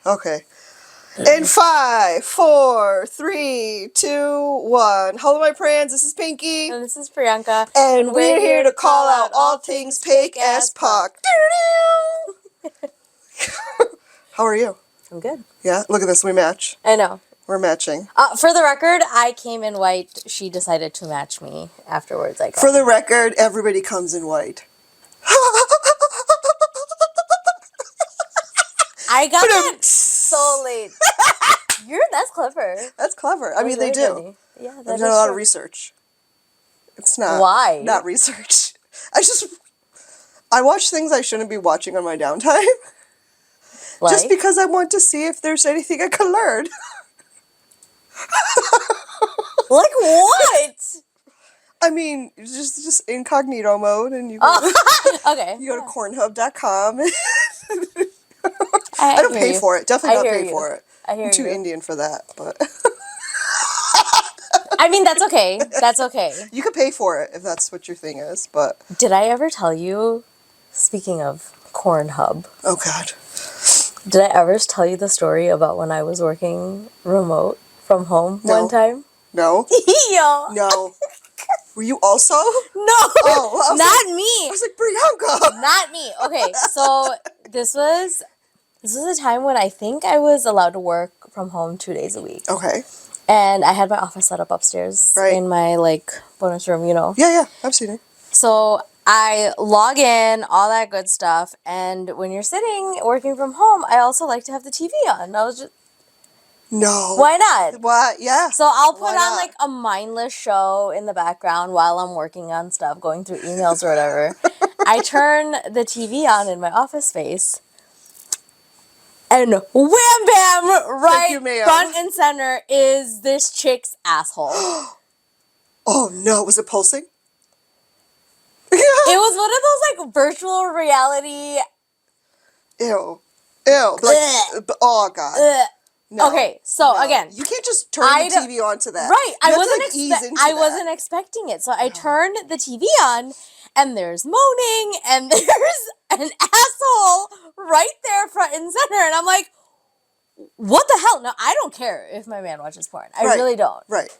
Okay. In 5, 4, 3, 2, 1. Hello, my friends. This is Pinky. And this is Priyanka. And we're here to call out all things PakeAsPuck. How are you? I'm good. Yeah? Look at this. We match. I know. We're matching. For the record, I came in white. She decided to match me afterwards. For the record, everybody comes in white. I got that so late. That's clever. That's clever. I mean, they do. Funny. Yeah, I've done a lot of research. It's not. Why? Not research. I watch things I shouldn't be watching on my downtime. Like? Just because I want to see if there's anything I can learn. Like what? I mean, just incognito mode, and you go, okay. you go to cornhub.com. I don't pay for it. Definitely not pay for it. I'm too Indian for that, but I mean, that's okay. That's okay. You could pay for it if that's what your thing is, but did I ever tell you, speaking of Cornhub? Oh God. Did I ever tell you the story about when I was working remote from home one time? No. Yo. No. Were you also? No. Oh, not me. I was like, Priyanka. Not me. Okay, so this was a time when I think I was allowed to work from home 2 days a week. Okay. And I had my office set up upstairs in my bonus room, you know. Yeah, I've seen it. So I log in, all that good stuff, and when you're sitting working from home, I also like to have the TV on. I was just No. why not? What? Yeah. So I'll put on a mindless show in the background while I'm working on stuff, going through emails or whatever. I turn the TV on in my office space, and wham bam, right front and center is this chick's asshole. Oh no, was it pulsing? It was one of those virtual reality. Ew. Oh God. No, okay, so again, you can't just turn the TV onto that. Right, I wasn't expecting it, so I turned the TV on, and there's moaning, and there's an asshole right there, front and center, and I'm like, "What the hell?" No, I don't care if my man watches porn. I really don't. Right.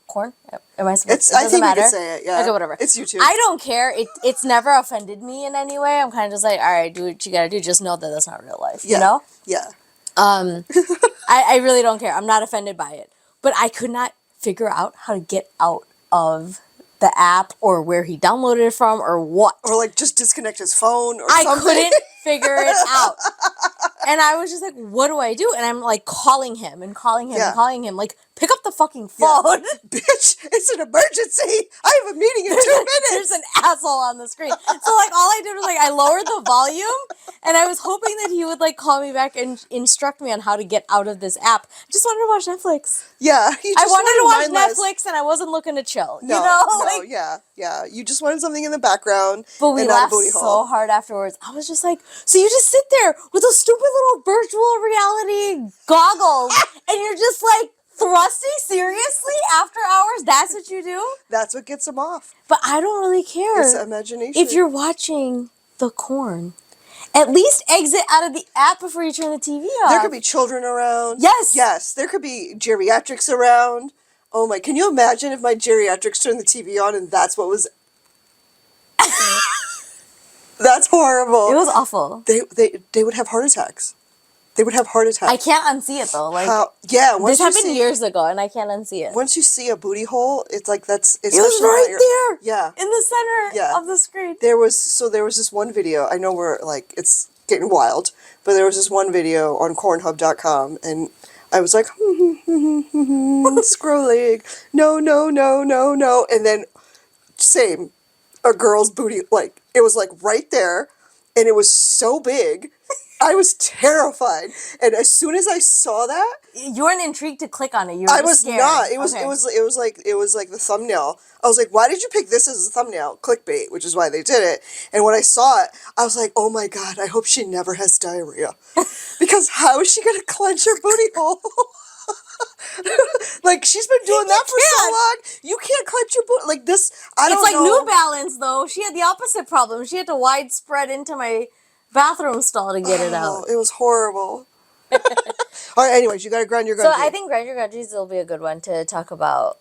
Corn? Am I supposed to? I think you can say it. Yeah. Okay, whatever. It's YouTube. I don't care. It's never offended me in any way. I'm kind of just like, all right, do what you gotta do. Just know that that's not real life. Yeah. You know? Yeah. I really don't care. I'm not offended by it. But I could not figure out how to get out of the app or where he downloaded it from or what. Or just disconnect his phone or something. I couldn't figure it out. And I was just like, what do I do? And I'm calling him and calling him and calling him. Pick up the fucking phone. Yeah. Bitch, it's an emergency. I have a meeting in 2 minutes. There's an asshole on the screen. So all I did was I lowered the volume and I was hoping that he would call me back and instruct me on how to get out of this app. I just wanted to watch Netflix. Yeah. I wanted to watch Netflix and I wasn't looking to chill. No, you know? Yeah. You just wanted something in the background. But we laughed so hard afterwards. I was just like, so you just sit there with those stupid little virtual reality goggles and you're just thrusting seriously after hours? That's what you do? That's what gets them off. But I don't really care. It's imagination. If you're watching the corn, at least exit out of the app before you turn the TV off. There could be children around. Yes. Yes. There could be geriatrics around. Oh my, can you imagine if my geriatrics turned the TV on and that's what was... That's horrible. It was awful. They would have heart attacks. They would have heart attacks. I can't unsee it though. This happened years ago, and I can't unsee it. Once you see a booty hole, it's that's. It was right there. Yeah. In the center of the screen. There was this one video. I know we're it's getting wild, but there was this one video on Cornhub.com, and I was like, scrolling, no, and then same, a girl's booty, it was right there, and it was so big. I was terrified, and as soon as I saw that, you weren't intrigued to click on it. You were just scared. Not. It was like the thumbnail. I was like, why did you pick this as a thumbnail? Clickbait, which is why they did it. And when I saw it, I was like, oh my God, I hope she never has diarrhea, because how is she gonna clench her booty hole? She's been doing that for so long. You can't clench your booty this. I don't know. It's like New Balance though. She had the opposite problem. She had to widespread into my bathroom stall to get it out. It was horrible. All right, anyways, you got to grind your So gunji. I think Grind Your Grudges will be a good one to talk about.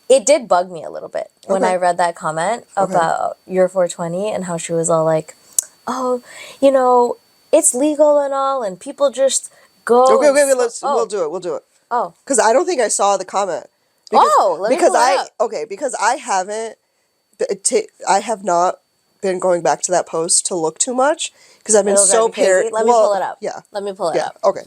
It did bug me a little bit when Okay. I read that comment about your 420 and how she was all like, oh, you know, it's legal and all, and people just go. Okay, and okay, oh, we'll do it. oh, Because I don't think I saw the comment. let me pull it up. Okay, because I haven't, I have not been going back to that post to look too much because I've been It'll drive so you crazy. Let me pull it up. Yeah, Let me pull it yeah, up. okay.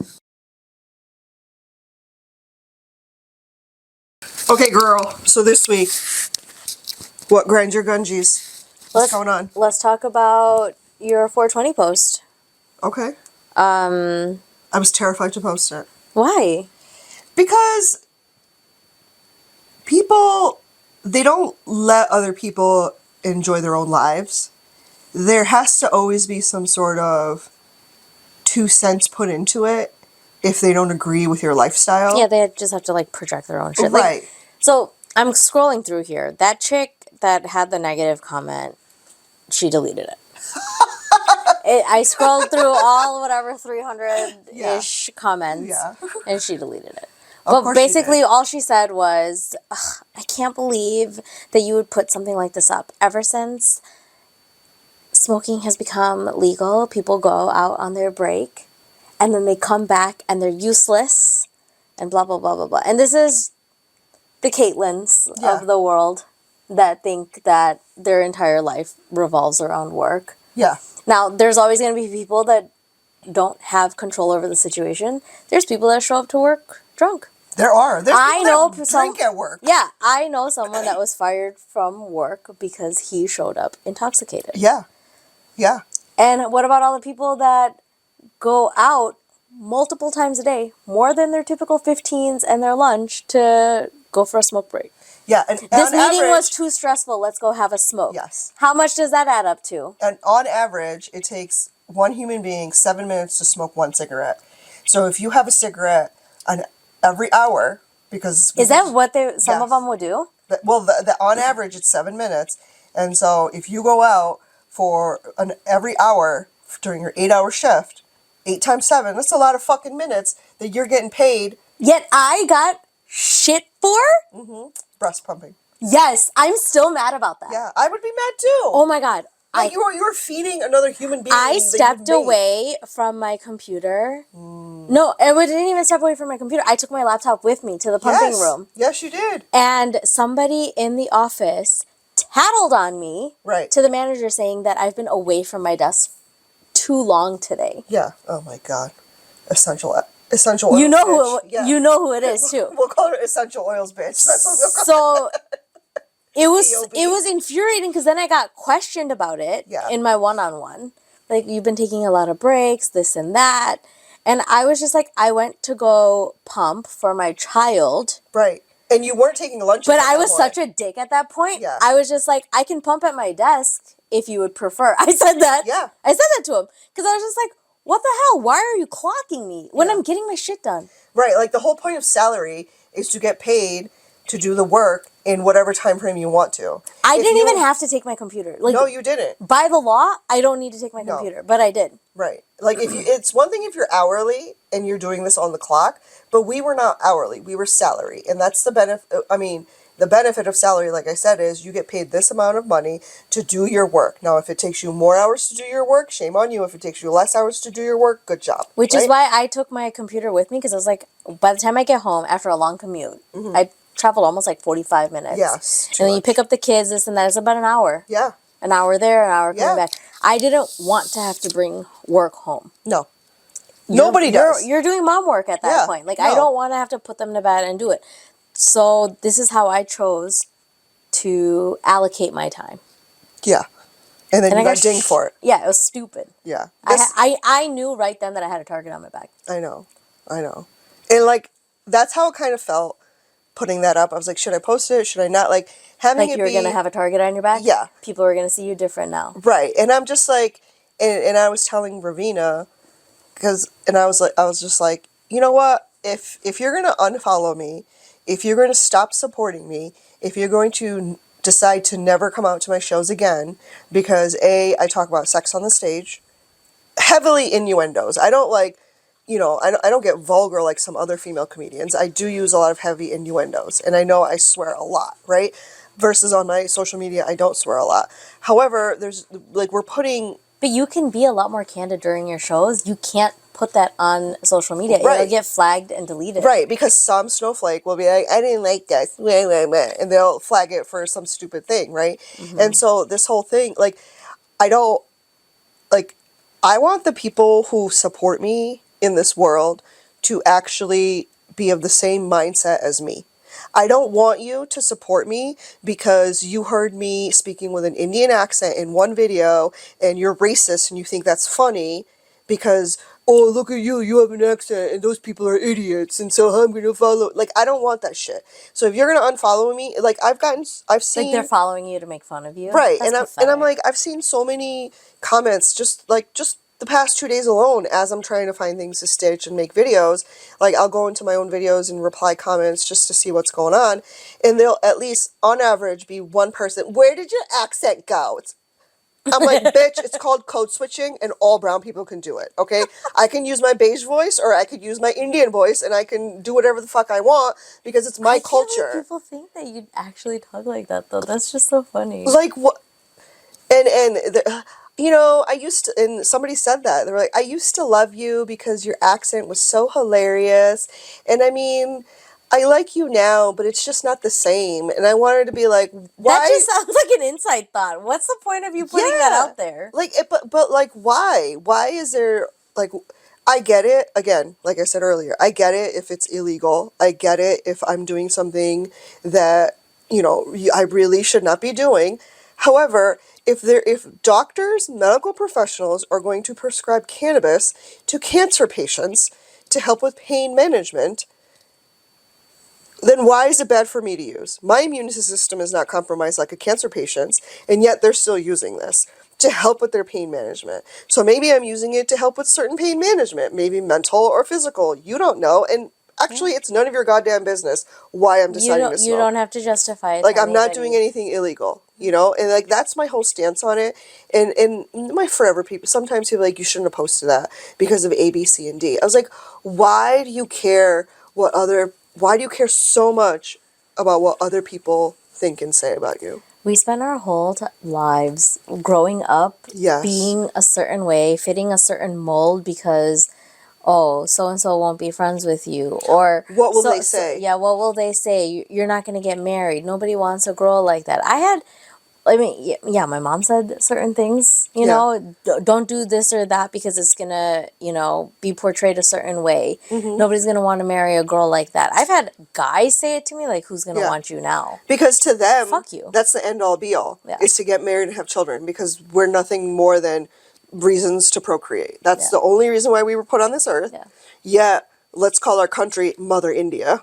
Okay, girl. So this week, what grind your gungies? What's going on? Let's talk about your 420 post. Okay. I was terrified to post it. Why? Because people, they don't let other people enjoy their own lives. There has to always be some sort of 2 cents put into it if they don't agree with your lifestyle. Yeah, they just have to like project their own shit. Right. Like, so I'm scrolling through here. That chick that had the negative comment, she deleted it. I scrolled through all whatever 300-ish comments, Yeah. and she deleted it. Of But course she basically, did. all she said was, I can't believe that you would put something like this up. Ever since smoking has become legal, people go out on their break, and then they come back, and they're useless, and blah, blah, blah, blah, blah. And this is the Caitlins Yeah. of the world that think that their entire life revolves around work. Yeah. Now, there's always going to be people that don't have control over the situation. There's people that show up to work drunk. There are. There's people I know that drink at work. Yeah, I know someone that was fired from work because he showed up intoxicated. Yeah. Yeah. And what about all the people that go out multiple times a day, more than their typical 15s and their lunch, to go for a smoke break? Yeah. And This on meeting was average, too stressful. Let's go have a smoke. Yes. How much does that add up to? and on average, it takes one human being 7 minutes to smoke one cigarette. So if you have a cigarette every hour, because Is that what some of Yes. them would do? well, on average, it's 7 minutes. And so if you go out for every hour during your 8-hour shift, 8 times 7, that's a lot of fucking minutes that you're getting paid. Yet I got shit for? Breast pumping. Yes, I'm still mad about that. Yeah, I would be mad too. Oh my God. Like you were feeding another human being. I that stepped you made. away from my computer. No, I didn't even step away from my computer. I took my laptop with me to the pumping room. Yes, you did. And somebody in the office tattled on me Right. to the manager saying that I've been away from my desk too long today. Yeah. Oh my God. Essential oils. You know bitch. who you know who it is too. We'll call her essential oils, bitch. That's what we'll call So it POB. was infuriating because then I got questioned about it in my one-on-one. Like, you've been taking a lot of breaks, this and that. And I was just like, I went to go pump for my child. Right. And you weren't taking lunch. But I was such a dick at that point. Yeah. I was just like, I can pump at my desk if you would prefer. I said that. Yeah. I said that to him. Because I was just like, what the hell? Why are you clocking me when I'm getting my shit done? Right. Like, the whole point of salary is to get paid to do the work in whatever time frame you want to. I didn't even have to take my computer. Like, no, you didn't. By the law, I don't need to take my computer, but I did. Right. Like, it's one thing if you're hourly and you're doing this on the clock, but we were not hourly. We were salary. And that's the benefit. I mean, the benefit of salary, like I said, is you get paid this amount of money to do your work. Now, if it takes you more hours to do your work, shame on you. If it takes you less hours to do your work, good job. Which is why I took my computer with me, because I was like, by the time I get home after a long commute, I traveled almost like 45 minutes. Yes. And then you pick up the kids, this and that. It's about an hour. Yeah. An hour there, an hour coming back. I didn't want to have to bring work home. No. Nobody does. You're doing mom work at that point. Like, I don't want to have to put them to bed and do it. So this is how I chose to allocate my time. Yeah. And then you got dinged for it. Yeah, it was stupid. Yeah. I knew right then that I had a target on my back. I know. And, like, that's how it kind of felt putting that up. I was like, should I post it? Should I not? Like, having like it you were going to have a target on your back? Yeah. People are going to see you different now. Right. And I'm just like, and I was telling Ravina, I was just like, you know what? If you're going to unfollow me, if you're going to stop supporting me, if you're going to decide to never come out to my shows again, because I talk about sex on the stage, heavily innuendos. I don't you know, I don't get vulgar like some other female comedians. I do use a lot of heavy innuendos, and I know I swear a lot, right? Versus on my social media, I don't swear a lot. However, there's like we're putting But you can be a lot more candid during your shows. You can't put that on social media. Right. It'll get flagged and deleted. right because some snowflake will be like, I didn't like this, blah, blah, blah, and they'll flag it for some stupid thing, right? And so this whole thing, like, I don't like. I want the people who support me in this world to actually be of the same mindset as me. I don't want you to support me because you heard me speaking with an Indian accent in one video and you're racist and you think that's funny because, oh, look at you, you have an accent and those people are idiots and so I'm going to follow. Like, I don't want that shit. So if you're going to unfollow me, like, I've seen. Like they're following you to make fun of you. Right, That's and I'm pathetic. like, I've seen so many comments just the past 2 days alone as I'm trying to find things to stitch and make videos. Like, I'll go into my own videos and reply comments just to see what's going on, and there'll at least on average be one person, where did your accent go? I'm like, bitch, it's called code switching and all brown people can do it, okay? I can use my beige voice or I could use my Indian voice and I can do whatever the fuck I want because it's my I can't culture. believe people think that you actually talk like that though. That's just so funny. Like, what? And you know, I used to, and somebody said that they were like, I used to love you because your accent was so hilarious, and I mean, I like you now, but it's just not the same. And I wanted to be like, why? That just sounds like an inside thought. What's the point of you putting that out there? Like, but like, why? Why is there like? I get it. Again, like I said earlier, I get it if it's illegal. I get it if I'm doing something that, you know, I really should not be doing. However, if doctors, medical professionals are going to prescribe cannabis to cancer patients to help with pain management, then why is it bad for me to use? My immune system is not compromised like a cancer patient's, and yet they're still using this to help with their pain management. So maybe I'm using it to help with certain pain management, maybe mental or physical. You don't know. And actually, it's none of your goddamn business why I'm deciding to smoke. You don't have to justify it. Like, to I'm not anybody. doing anything illegal, you know? And, like, that's my whole stance on it. And my forever people, sometimes people are like, you shouldn't have posted that because of A, B, C, and D. I was like, why do you care why do you care so much about what other people think and say about you? We spend our whole lives growing up Yes. being a certain way, fitting a certain mold because, oh, so and so won't be friends with you, or What will they say? yeah, what will they say? You're not gonna get married. Nobody wants a girl like that. I mean, yeah, my mom said certain things, you Yeah. know, don't do this or that because it's gonna, you know, be portrayed a certain way. Nobody's gonna want to marry a girl like that. I've had guys say it to me, like, who's gonna Yeah. want you now? Because to them, Fuck you. that's the end all be all, Yeah. is to get married and have children, because we're nothing more than reasons to procreate. That's Yeah. the only reason why we were put on this earth. Yeah. Yet, let's call our country Mother India.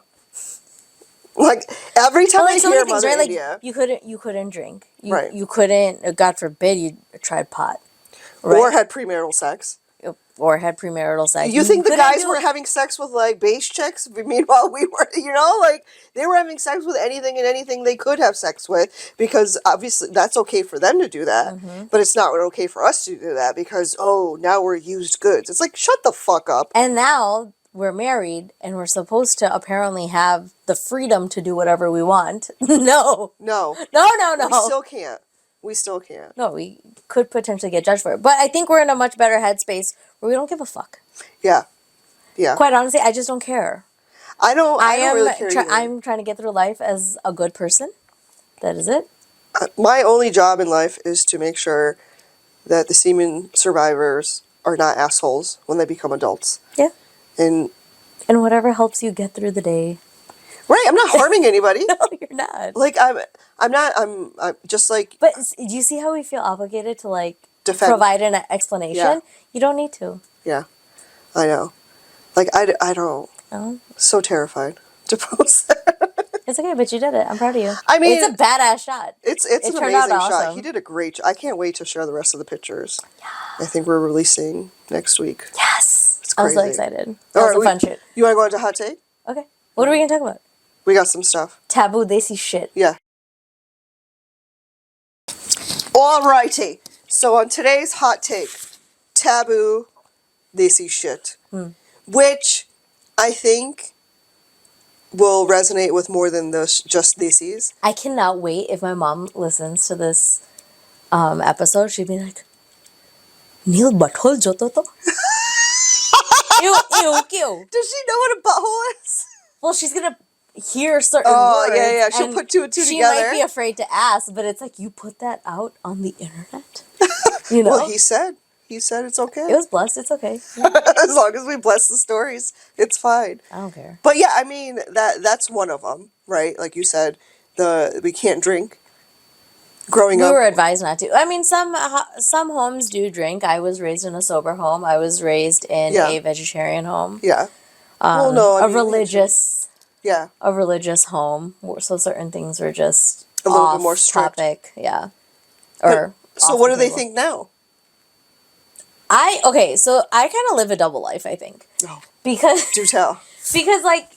Like, every time But, like, I so hear many things, Mother right? Like, India, you couldn't drink. Right. You couldn't, God forbid, you tried pot. Right? or had premarital sex. Or had premarital sex. You think the couldn't guys do- were having sex with, like, beige chicks? Meanwhile, we were, you know, like, they were having sex with anything and anything they could have sex with, because obviously that's okay for them to do that, but it's not okay for us to do that because, oh, now we're used goods. It's like, shut the fuck up. And now we're married and we're supposed to apparently have the freedom to do whatever we want. No. No. No. We still can't. We still can't. No, we could potentially get judged for it. But I think we're in a much better headspace where we don't give a fuck. Yeah. Yeah. Quite honestly, I just don't care. I don't really care either. I'm trying to get through life as a good person. That is it. My only job in life is to make sure that the semen survivors are not assholes when they become adults. Yeah. And whatever helps you get through the day. right, I'm not harming anybody. No, you're not. Like, I'm just like, But do you see how we feel obligated to, like, Defend. provide an explanation? Yeah. You don't need to. yeah, I know. Like, I don't. No. So terrified to post that. It's okay, but you did it. I'm proud of you. I mean, it's a badass shot. It's It an turned out amazing shot. awesome. He did a great. I can't wait to share the rest of the pictures. I think we're releasing next week. Yes. It's I'm so crazy. excited. All That was right, a fun shoot. You want to go into hot take? Okay. What are we going to talk about? We got some stuff. Taboo Desi shit. Yeah. Alrighty. So on today's hot take, taboo, Desi shit. which I think will resonate with more than the just Desis. I cannot wait if my mom listens to this episode. She'd be like, Neil butthole joto to? Ew, ew, ew. Does she know what a butthole is? Well, she's gonna hear certain words. Yeah. She'll put two and two she together. She might be afraid to ask, but it's like, you put that out on the internet? You know? Well, he said it's okay. It was blessed. It's okay. As long as we bless the stories, it's fine. I don't care. But yeah, I mean, that's one of them, right? Like you said, we can't drink. Growing up, we were advised not to. I mean, some homes do drink. I was raised in a sober home. I was raised in a vegetarian home. Yeah. Well, no, a religious home. So certain things were just a little bit more strict. Topic. Yeah. So what do they think now? So I kind of live a double life, I think. Oh, because do tell. Because like,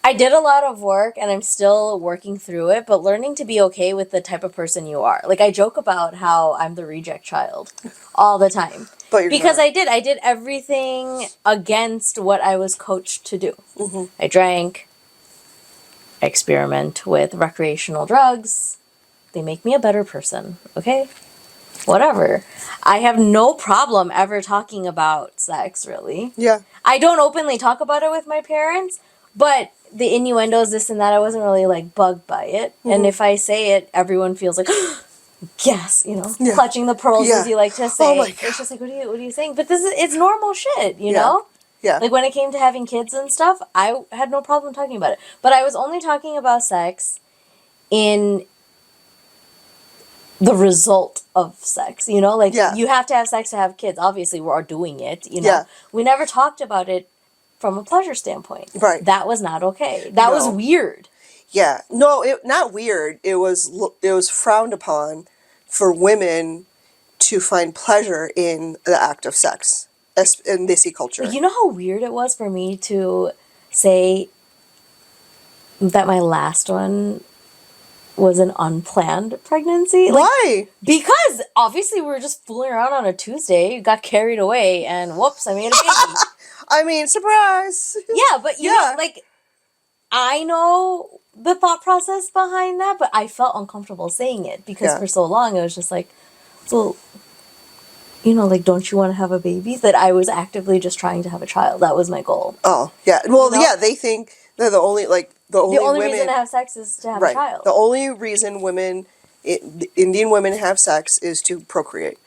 I did a lot of work and I'm still working through it, but learning to be okay with the type of person you are. Like, I joke about how I'm the reject child all the time. But you're because not. I did everything against what I was coached to do. Mm-hmm. I drank, experiment with recreational drugs. They make me a better person, okay? Whatever. I have no problem ever talking about sex, really. Yeah. I don't openly talk about it with my parents, but the innuendos, this and that, I wasn't really, like, bugged by it. Mm-hmm. And if I say it, everyone feels like, yes, clutching the pearls, as you like to say. Oh my God. It's just like, what are you saying? But it's normal shit, you know? Yeah. Like, when it came to having kids and stuff, I had no problem talking about it. But I was only talking about sex in the result of sex, you know? Like, you have to have sex to have kids. Obviously, we're doing it, you know? Yeah. We never talked about it from a pleasure standpoint. Right. That was not okay. That was weird. Yeah. No, not weird. It was frowned upon for women to find pleasure in the act of sex in Desi culture. You know how weird it was for me to say that my last one was an unplanned pregnancy? Why? Because obviously we were just fooling around on a Tuesday, got carried away, and whoops, I made a baby. I mean, surprise. Yeah, but you know, like, I know the thought process behind that, but I felt uncomfortable saying it because for so long it was just like, well, you know, like, don't you want to have a baby? That I was actively just trying to have a child. That was my goal. Oh, yeah. Well, they think they're the only women, reason to have sex is to have a child. The only reason Indian women have sex is to procreate.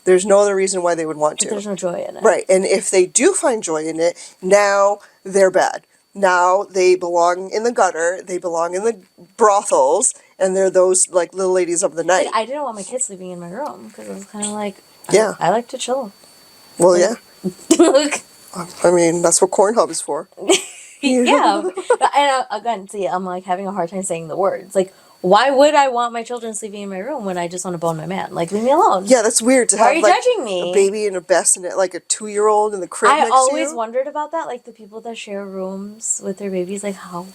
There's no other reason why they would want to. There's no joy in it. Right. And if they do find joy in it, now they're bad. Now they belong in the gutter, they belong in the brothels, and they're those, like, little ladies of the night. Like, I didn't want my kids sleeping in my room because it was kind of like, I like to chill. Well, yeah. I mean, that's what Cornhub is for. Yeah. And again, see, I'm, like, having a hard time saying the words. Like, why would I want my children sleeping in my room when I just want to bone my man? Like, leave me alone. Yeah, that's weird to have, are you judging me? A baby in a bassinet, like a 2-year-old in the crib next to you. I always wondered about that, like, the people that share rooms with their babies. Like, how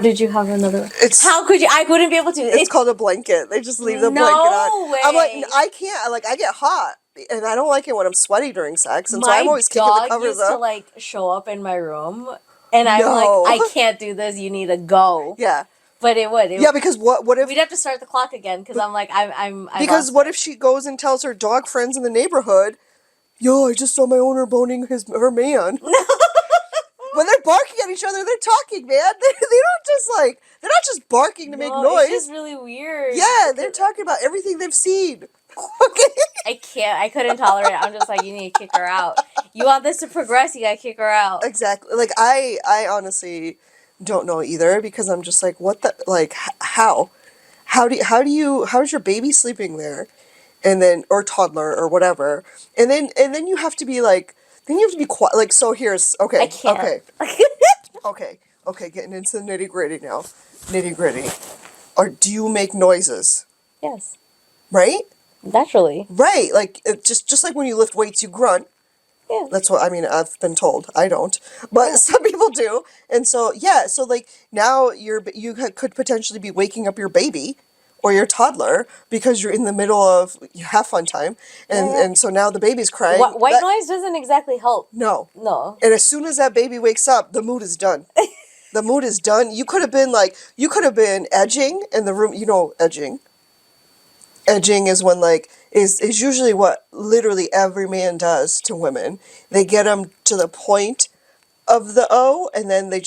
did you have another? How could you? I wouldn't be able to. It's called a blanket. They just leave the blanket on. Way. I'm like, I can't. Like, I get hot, and I don't like it when I'm sweaty during sex, and so I'm always kicking the covers up. My dog used to, like, show up in my room, and I'm like, I can't do this. You need to go. Yeah. But it would. Because what if... We'd have to start the clock again, because I'm like, because what if she goes and tells her dog friends in the neighborhood, yo, I just saw my owner boning her man. When they're barking at each other, they're talking, man. They don't just, like... They're not just barking to make noise. It's just really weird. Yeah, they're talking about everything they've seen. I can't. I couldn't tolerate it. I'm just like, you need to kick her out. You want this to progress, you gotta kick her out. Exactly. Like, I honestly... don't know either, because I'm just like, what the, like, how's your baby sleeping there, and then, or toddler or whatever, and then you have to be like, then you have to be quiet, like, so here's, okay, I can't. okay, getting into the nitty-gritty now, or do you make noises? Yes. Right? Naturally. Right, like, just like when you lift weights, you grunt. Yeah. That's what, I mean, I've been told. I don't. But some people do. And so, yeah, so, like, now you could potentially be waking up your baby, or your toddler because you're in the middle of have fun time, and so now the baby's crying. White noise doesn't exactly help. No. No. And as soon as that baby wakes up, the mood is done. The mood is done. You could have been edging in the room. You know, edging. Edging is when is usually what literally every man does to women. They get them to the point of the O, and then they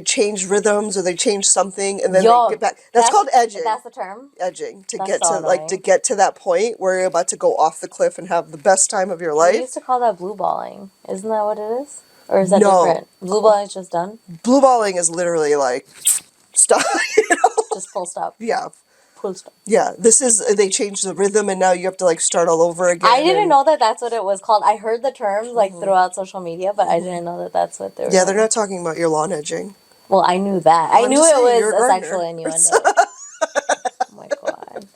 change rhythms or they change something, and then they get back. That's called edging. That's the term. Edging to That's get so to to get to that point where you're about to go off the cliff and have the best time of your life. We used to call that blue balling. Isn't that what it is? Or is that No. different? Blue balling is just done? Blue balling is literally like stop. Just full stop. Yeah. Full stop. Yeah, they changed the rhythm and now you have to start all over again. I didn't know that that's what it was called. I heard the terms throughout social media, but I didn't know that that's what they were. Yeah, they're not talking about your lawn edging. Well, I knew that. Well, I knew it was a sexual innuendo. Oh my god.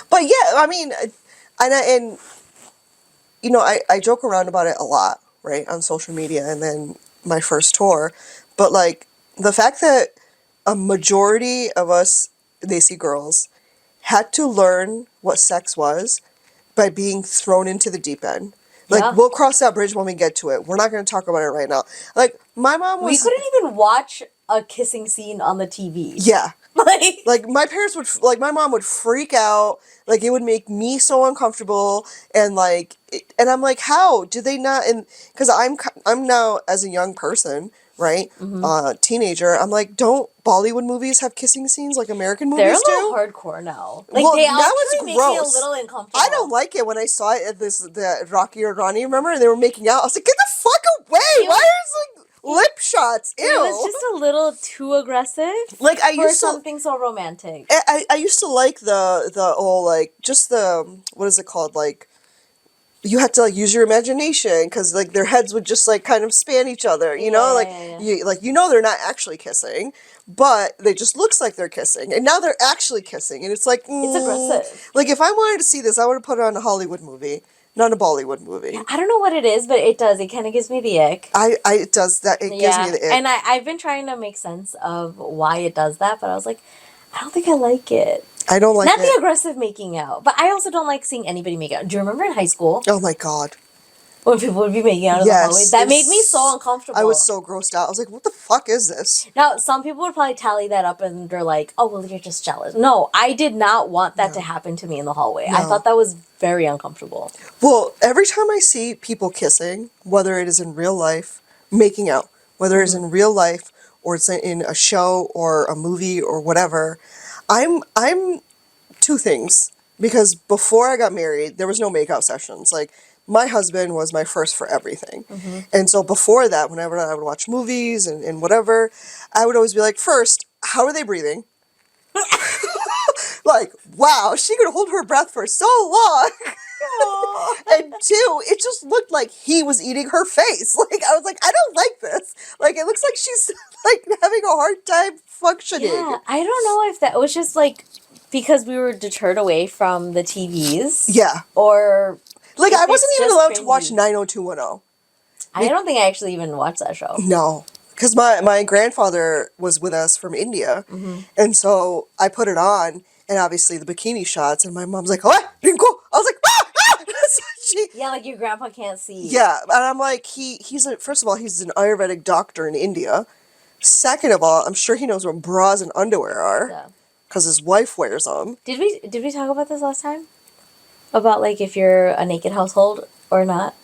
But yeah, I mean, and you know, I joke around about it a lot, right, on social media and then my first tour, but the fact that a majority of us Desi girls had to learn what sex was by being thrown into the deep end. We'll cross that bridge when we get to it. We're not going to talk about it right now. My mom was... We couldn't even watch a kissing scene on the TV. Yeah. My parents would... my mom would freak out. It would make me so uncomfortable. And, and I'm like, how? Do they not... And because I'm now, as a young person, right? Teenager, I'm like, don't Bollywood movies have kissing scenes like American movies do? They're a little hardcore now. They actually make me a little uncomfortable. I don't like it when I saw it at the Rocky or Ronnie, remember? And they were making out. I was like, get the fuck away! Why is lip shots? Ew. It was just a little too aggressive. I for used something so romantic. I used to like the old just the what is it called you had to use your imagination because their heads would just kind of span each other, you know, you know they're not actually kissing, but they just looks like they're kissing, and now they're actually kissing, and it's it's aggressive. If I wanted to see this, I would have put it on a Hollywood movie, not a Bollywood movie. I don't know what it is, but it does. It kind of gives me the ick. It does that. It gives me the ick. And I've been trying to make sense of why it does that, but I was like, I don't think I like it. I don't like Not it. the aggressive making out, but I also don't like seeing anybody make out. Do you remember in high school? Oh my god. When people would be making out in the hallways? That made me so uncomfortable. I was so grossed out. I was like, what the fuck is this? Now, some people would probably tally that up and they're like, oh, well, you're just jealous. No, I did not want that to happen to me in the hallway. No. I thought that was very uncomfortable. Well, every time I see people kissing, whether it is in real life, making out, whether it's in real life or it's in a show or a movie or whatever, I'm two things. Because before I got married, there was no makeout sessions. My husband was my first for everything. And so before that, whenever I would watch movies and whatever, I would always be like, first, how are they breathing? Wow, she could hold her breath for so long. And two, it just looked like he was eating her face. I was like, I don't like this. It looks like she's having a hard time functioning. Yeah, I don't know if that was just because we were deterred away from the TVs. Yeah. Or I wasn't even allowed to watch 90210. I don't think I actually even watched that show. No. Because my grandfather was with us from India. And so I put it on, and obviously the bikini shots, and my mom's like, oh, Rinko. I was like, ah! Yeah, your grandpa can't see. Yeah, and I'm like, first of all, he's an Ayurvedic doctor in India. Second of all, I'm sure he knows what bras and underwear are. Yeah. Because his wife wears them. Did we talk about this last time? About if you're a naked household or not?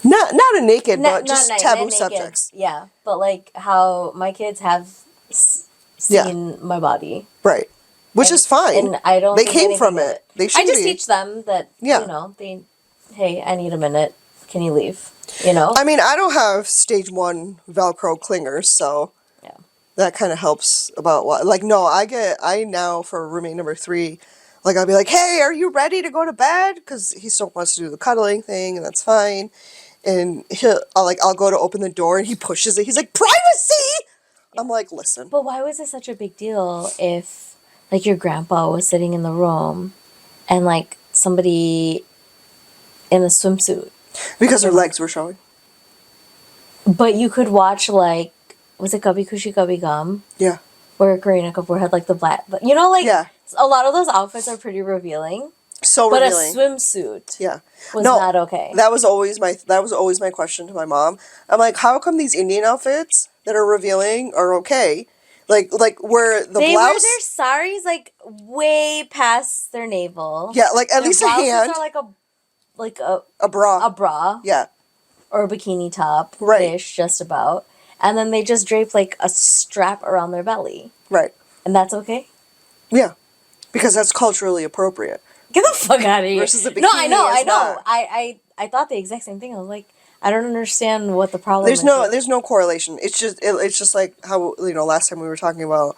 Not a naked, but just taboo subjects. Yeah, but how my kids have seen my body. Right. Which is fine. And I don't. They came from it. They should. I just teach them that. Yeah. Hey, I need a minute. Can you leave? I mean, I don't have stage 1 Velcro clingers, so yeah, that kind of helps about what. No, I now for roommate number 3, I'll be like, hey, are you ready to go to bed? Because he still wants to do the cuddling thing, and that's fine. And I'll go to open the door, and he pushes it. He's like, privacy! I'm like, listen. But why was it such a big deal if, your grandpa was sitting in the room and, somebody in a swimsuit? Because her legs were showing. But you could watch, was it Kabhi Khushi Kabhi Gum? Yeah. where Karina Kapoor had like the black, you know, like Yeah. a lot of those outfits are pretty revealing. So But revealing. a swimsuit Yeah. was not okay. That was always my question to my mom. I'm like, how come these Indian outfits that are revealing are okay? Like where the They wear blouse. their saris like way past their navel. Yeah, like at Their least a blouses hand. are like A bra. a bra Yeah. or a bikini top Right. ish, just about. And then they just drape like a strap around their belly. Right. And that's okay? Yeah. Because that's culturally appropriate. Get the fuck out of here. Versus a bikini No, I know, is I know. not. I thought the exact same thing. I was like, I don't understand what the problem is. There's no correlation. It's just like how, last time we were talking about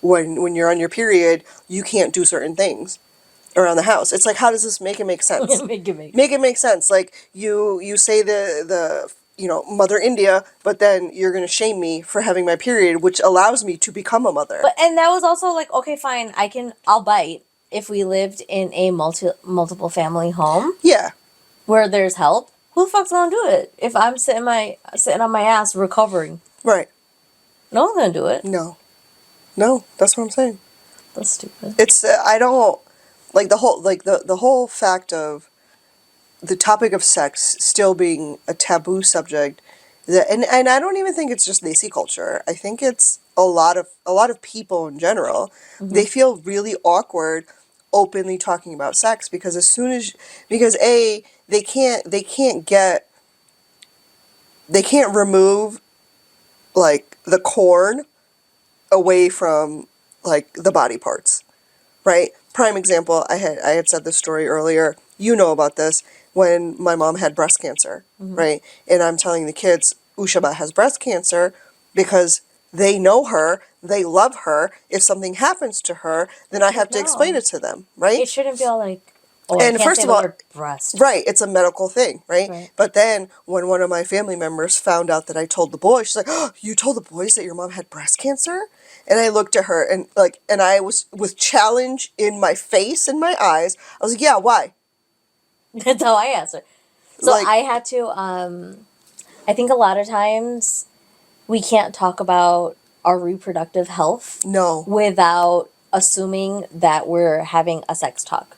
when you're on your period, you can't do certain things around the house. It's like, how does this make sense? Make it make Make it make sense. Like you say the Mother India, but then you're gonna shame me for having my period, which allows me to become a mother. But and that was also like, okay, fine, I'll bite if we lived in a multiple family home. Yeah. Where there's help. Who the fuck's gonna do it? If I'm sitting on my ass recovering. Right. No one's gonna do it. No. No, that's what I'm saying. That's stupid. It's I don't like the whole fact of the topic of sex still being a taboo subject, and I don't even think it's just Desi culture. I think it's a lot of people in general. Mm-hmm. They feel really awkward openly talking about sex because they can't remove like the corn away from like the body parts, right? Prime example, I had said this story earlier. You know about this when my mom had breast cancer, mm-hmm. right? And I'm telling the kids, Ushaba has breast cancer because they know her, they love her. If something happens to her, then I have to explain it to them, right? It shouldn't feel like, and I can't first say of all, the word breast. Right, it's a medical thing, right? But then when one of my family members found out that I told the boys, she's like, "Oh, you told the boys that your mom had breast cancer?" And I looked at her and I was with challenge in my face and my eyes. I was like, "Yeah, why?" That's how I answered. So I had to. I think a lot of times we can't talk about our reproductive health. No. Without assuming that we're having a sex talk.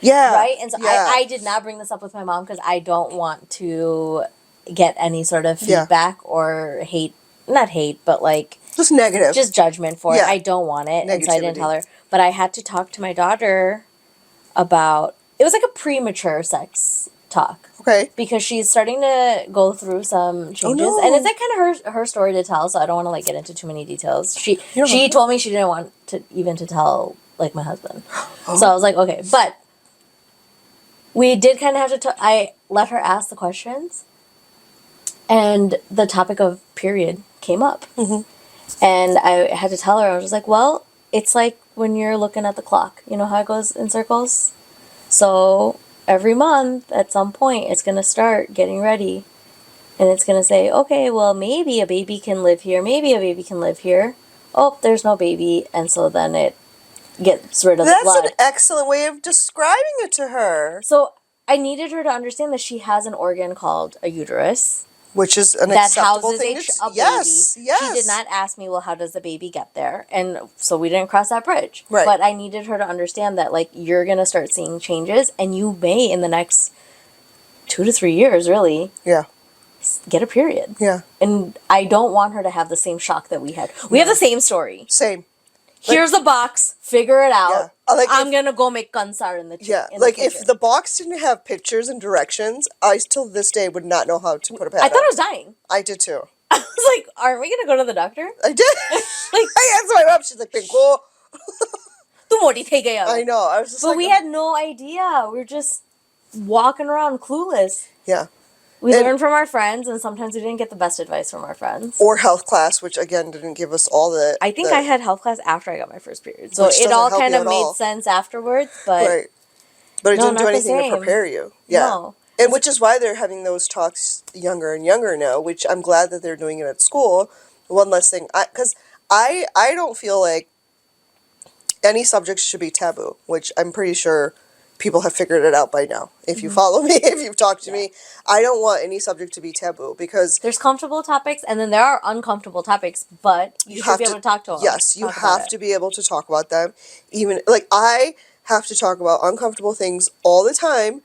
Yeah. Right? And so I did not bring this up with my mom because I don't want to get any sort of feedback or hate. Not hate, but like... Just negative. Just judgment for it. I don't want it. Negativity. And so I didn't tell her. But I had to talk to my daughter about... It was like a premature sex talk. Okay. Because she's starting to go through some changes. Oh, no. And it's like kind of her story to tell, so I don't want to like get into too many details. She told me she didn't want to even to tell like my husband. Oh. So I was like, okay. But we did kind of have to... I let her ask the questions. And the topic of period came up. Mm-hmm. And I had to tell her, I was just like, well, it's like when you're looking at the clock. You know how it goes in circles? So every month, at some point, it's going to start getting ready. And it's going to say, okay, well, maybe a baby can live here. Maybe a baby can live here. Oh, there's no baby. And so then it gets rid of the blood. That's an excellent way of describing it to her. So I needed her to understand that she has an organ called a uterus. Which is an acceptable thing. A baby. Yes. She did not ask me, well, how does the baby get there? And so we didn't cross that bridge. Right. But I needed her to understand that, like, you're going to start seeing changes, and you may, in the next 2 to 3 years, really, get a period. Yeah. And I don't want her to have the same shock that we had. We have the same story. Same. Here's the box. Figure it out. Yeah. I'm going to go make kansar in the kitchen. Yeah, like if the box didn't have pictures and directions, I still this day would not know how to put a pad. I thought I was dying. I did too. I was like, aren't we going to go to the doctor? I did. I asked my mom, she's like, Pinko. Tu moti thei gaya. I know. I was just but we had no idea. We were just walking around clueless. Yeah. We learned from our friends, and sometimes we didn't get the best advice from our friends. Or health class, which, again, didn't give us all the... I think I had health class after I got my first period. So it all kind of made sense afterwards, but... Right. But it didn't do anything to prepare you. Yeah. No. And which is why they're having those talks younger and younger now, which I'm glad that they're doing it at school. One less thing. Because I don't feel like any subject should be taboo, which I'm pretty sure people have figured it out by now. If you follow me, if you've talked to me, I don't want any subject to be taboo because there's comfortable topics and then there are uncomfortable topics, but you should be able to talk to them. Yes, you have to be able to talk about them. Even like I have to talk about uncomfortable things all the time,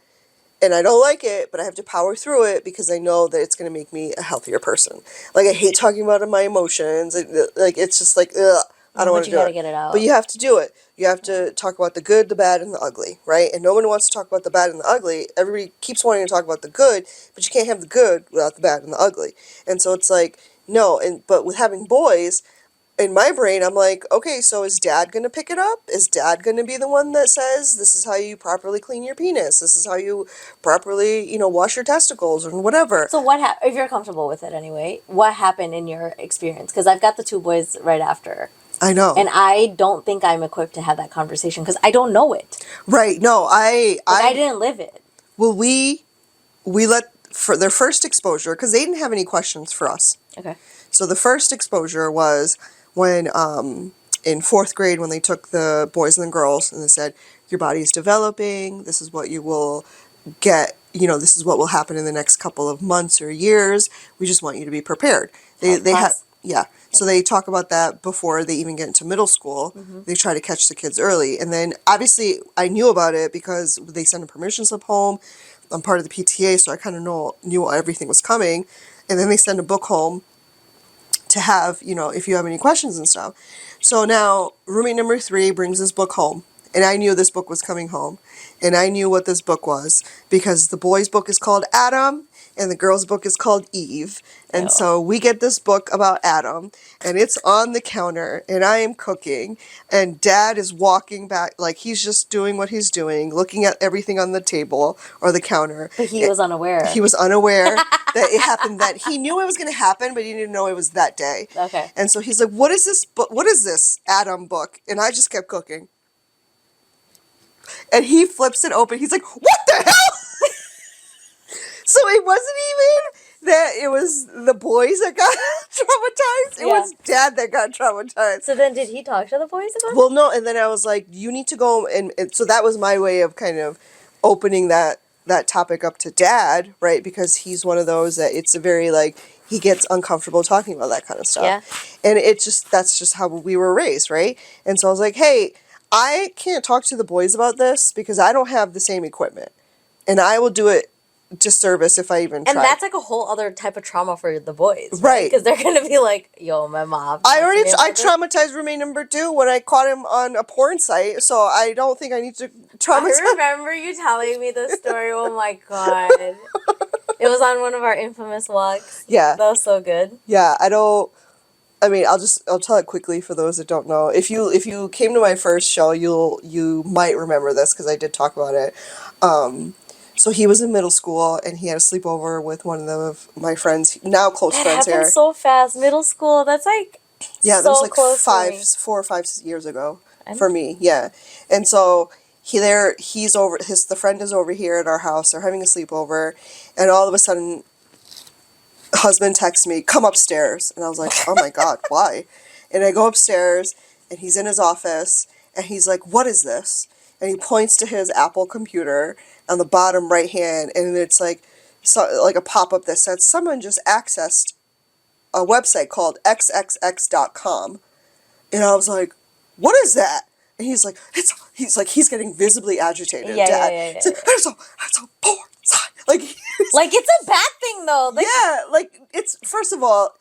and I don't like it, but I have to power through it because I know that it's going to make me a healthier person. Like, I hate talking about my emotions. Like, it's just like, ugh, I don't want to do it. But you gotta get it out. But you have to do it. You have to talk about the good, the bad, and the ugly, right? And no one wants to talk about the bad and the ugly. Everybody keeps wanting to talk about the good, but you can't have the good without the bad and the ugly. And so it's like, no. But with having boys, in my brain, I'm like, okay, so is dad going to pick it up? Is dad going to be the one that says, this is how you properly clean your penis? This is how you properly, wash your testicles or whatever. So if you're comfortable with it anyway, what happened in your experience? Because I've got the two boys right after. I know. And I don't think I'm equipped to have that conversation because I don't know it. Right. No, I didn't live it. Well, we let, for their first exposure, because they didn't have any questions for us. Okay. So the first exposure was when in fourth grade, when they took the boys and the girls and they said, your body's developing, this is what you will get, this is what will happen in the next couple of months or years. We just want you to be prepared. They have, yeah. So they talk about that before they even get into middle school. Mm-hmm. They try to catch the kids early. And then obviously I knew about it because they sent a permission slip home. I'm part of the PTA, so I kind of knew everything was coming. And then they send a book home to have, if you have any questions and stuff. So now roommate number 3 brings this book home. And I knew this book was coming home. And I knew what this book was because the boys' book is called Adam and the girls' book is called Eve. And so we get this book about Adam and it's on the counter and I am cooking and dad is walking back, like he's just doing what he's doing, looking at everything on the table or the counter. But he was unaware. He was unaware that it happened that he knew it was going to happen, but he didn't know it was that day. Okay. And so he's like, what is this book? What is this Adam book? And I just kept cooking. And he flips it open. He's like, what the hell? So it wasn't even that it was the boys that got traumatized. It was dad that got traumatized. So then did he talk to the boys about it? Well, no. And then I was like, you need to go. And so that was my way of kind of opening that topic up to dad, right? Because he's one of those that it's a very like, he gets uncomfortable talking about that kind of stuff. Yeah. And that's just how we were raised, right? And so I was like, hey, I can't talk to the boys about this because I don't have the same equipment. And I will do it disservice if I even try. And that's like a whole other type of trauma for the boys. Right. Because they're going to be like, yo, my mom. I traumatized roommate number 2 when I caught him on a porn site. So I don't think I need to traumatize. I remember you telling me the story. Oh my God. It was on one of our infamous walks. Yeah. That was so good. Yeah. I'll tell it quickly for those that don't know. If you came to my first show, you might remember this because I did talk about it. So he was in middle school and he had a sleepover with one of my friends, now close friends here. That happened so fast. Middle school, that's like that was like 4 or 5 years ago for me. Yeah. And so the friend is over here at our house. They're having a sleepover and all of a sudden husband texts me, come upstairs. And I was like, oh my God, why? And I go upstairs and he's in his office and he's like, what is this? And he points to his Apple computer on the bottom right hand and it's like a pop-up that says someone just accessed a website called xxx.com. And I was like, what is that? And he's like, he's getting visibly agitated. Yeah, Dad. yeah. It's a porn site. Like it's a bad thing though. It's first of all,